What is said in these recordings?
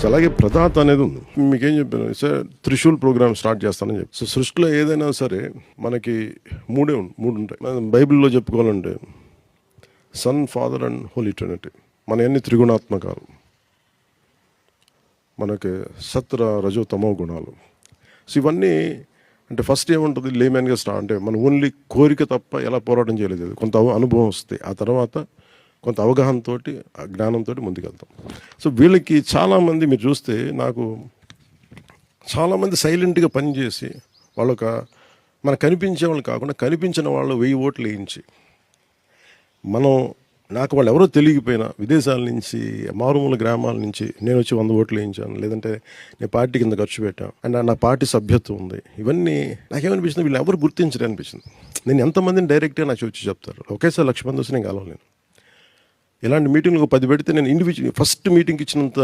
అలాగే ప్రదాత అనేది ఉంది. మీకేం చెప్పాను సార్, త్రిశూల్ ప్రోగ్రామ్ స్టార్ట్ చేస్తానని చెప్పి. సో సృష్టిలో ఏదైనా సరే మనకి మూడు ఉంటాయి. మనం బైబిల్లో చెప్పుకోవాలంటే son, father and holy trinity. మన ఎన్ని త్రిగుణాత్మకాలు, మనకి సత్, రజో, తమో గుణాలు. సో ఇవన్నీ అంటే ఫస్ట్ ఏముంటుంది, లేమెన్గా స్టార్ట్ అంటే మనం ఓన్లీ కోరిక తప్ప ఎలా పోరాటం చేయలేదు. కొంత అనుభవం వస్తే ఆ తర్వాత కొంత అవగాహనతో, జ్ఞానంతో ముందుకెళ్తాం. సో వీళ్ళకి చాలామంది మీరు చూస్తే నాకు చాలామంది సైలెంట్గా పనిచేసి వాళ్ళొక మనకు కనిపించే వాళ్ళు కాకుండా కనిపించిన వాళ్ళు 1000 ఓట్లు వేయించి నాకు వాళ్ళు ఎవరో తెలియకపోయినా విదేశాల నుంచి, మారుమూల గ్రామాల నుంచి నేను వచ్చి 100 ఓట్లు వేయించాను, లేదంటే నేను పార్టీ కింద ఖర్చు పెట్టాను అండ్ నా పార్టీ సభ్యత్వం ఉంది. ఇవన్నీ నాకేమనిపించింది, వీళ్ళు ఎవరు గుర్తించడం అనిపించింది. నేను ఎంతమందిని డైరెక్ట్గా నాకు వచ్చి చెప్తారు, ఒకేసారి 1,00,000 మంది వస్తే నేను కలవలేను. ఇలాంటి మీటింగ్లు 10 పెడితే నేను ఇండివిజువల్ ఫస్ట్ మీటింగ్కి ఇచ్చినంత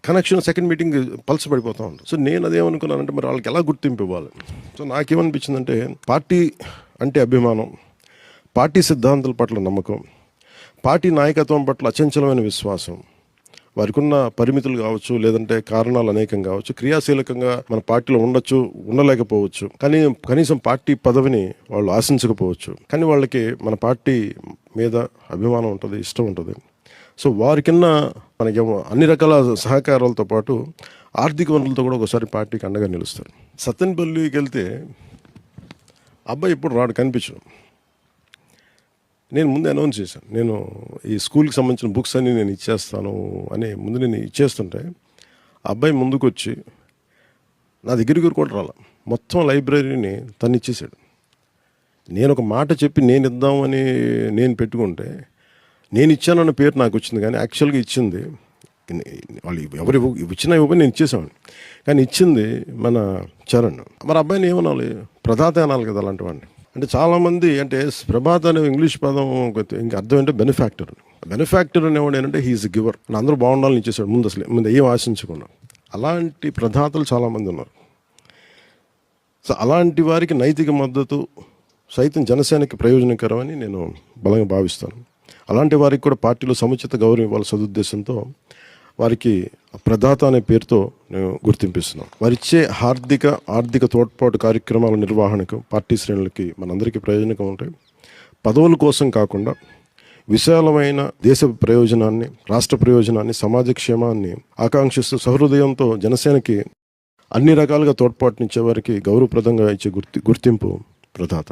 కనెక్షన్ సెకండ్ మీటింగ్ పల్స్ పడిపోతూ ఉంటాను. సో నేను అదేమనుకున్నానంటే మరి వాళ్ళకి ఎలా గుర్తింపు ఇవ్వాలి. సో నాకేమనిపించిందంటే పార్టీ అంటే అభిమానం, పార్టీ సిద్ధాంతాల పట్ల నమ్మకం, పార్టీ నాయకత్వం పట్ల అచంచలమైన విశ్వాసం, వారికి ఉన్న పరిమితులు కావచ్చు, లేదంటే కారణాలు అనేకం కావచ్చు, క్రియాశీలకంగా మన పార్టీలో ఉండొచ్చు, ఉండలేకపోవచ్చు, కానీ కనీసం పార్టీ పదవిని వాళ్ళు ఆశించకపోవచ్చు, కానీ వాళ్ళకి మన పార్టీ మీద అభిమానం ఉంటుంది, ఇష్టం ఉంటుంది. సో వారికిన్న మనకేమో అన్ని రకాల సహకారాలతో పాటు ఆర్థిక వనరులతో కూడా ఒకసారి పార్టీకి అండగా నిలుస్తారు. సత్తెనపల్లికి వెళ్తే అబ్బాయి ఇప్పుడు రాడు, కనిపించడం. నేను ముందు అనౌన్స్ చేశాను, నేను ఈ స్కూల్కి సంబంధించిన బుక్స్ అన్నీ నేను ఇచ్చేస్తాను అని ముందు నేను ఇచ్చేస్తుంటే అబ్బాయి ముందుకు వచ్చి నా దగ్గరికి కూడా రాల, మొత్తం లైబ్రరీని తను ఇచ్చేసాడు. నేను ఒక మాట చెప్పి నేను ఇద్దామని నేను పెట్టుకుంటే నేను ఇచ్చానన్న పేరు నాకు వచ్చింది, కానీ యాక్చువల్గా ఇచ్చింది వాళ్ళు ఎవరు ఇచ్చినా ఇవ్వని నేను ఇచ్చేసాను, కానీ ఇచ్చింది మన చరణ్. మరి అబ్బాయిని ఏమనాలి, ప్రదాత అనాలి కదా అలాంటి వాడిని. అంటే చాలామంది అంటే ప్రభాత్ అనే ఇంగ్లీష్ పదం ఇంకా అర్థం ఏంటంటే బెనిఫాక్టర్. బెనిఫాక్టర్ అనేవాడు ఏంటంటే హీఈస్ గివర్, అందరూ బాగుండాలని ఇచ్చేసాడు ముందు ఏం ఆశించకుండా. అలాంటి ప్రదాతలు చాలామంది ఉన్నారు. సో అలాంటి వారికి నైతిక మద్దతు సైతం జనసేనకి ప్రయోజనకరమని నేను బలంగా భావిస్తాను. అలాంటి వారికి కూడా పార్టీలో సముచిత గౌరవం ఇవ్వాలి సదుద్దేశంతో వారికి ప్రదాత అనే పేరుతో నేను గుర్తింపిస్తున్నాం. వారిచ్చే ఆర్థిక తోడ్పాటు కార్యక్రమాల నిర్వహణకు పార్టీ శ్రేణులకి మనందరికీ ప్రయోజనకం ఉంటాయి. పదవుల కోసం కాకుండా విశాలమైన దేశ ప్రయోజనాన్ని, రాష్ట్ర ప్రయోజనాన్ని, సమాజ క్షేమాన్ని ఆకాంక్షిస్తూ సహృదయంతో జనసేనకి అన్ని రకాలుగా తోడ్పాటునిచ్చే వారికి గౌరవప్రదంగా ఇచ్చే గుర్తింపు ప్రదాత.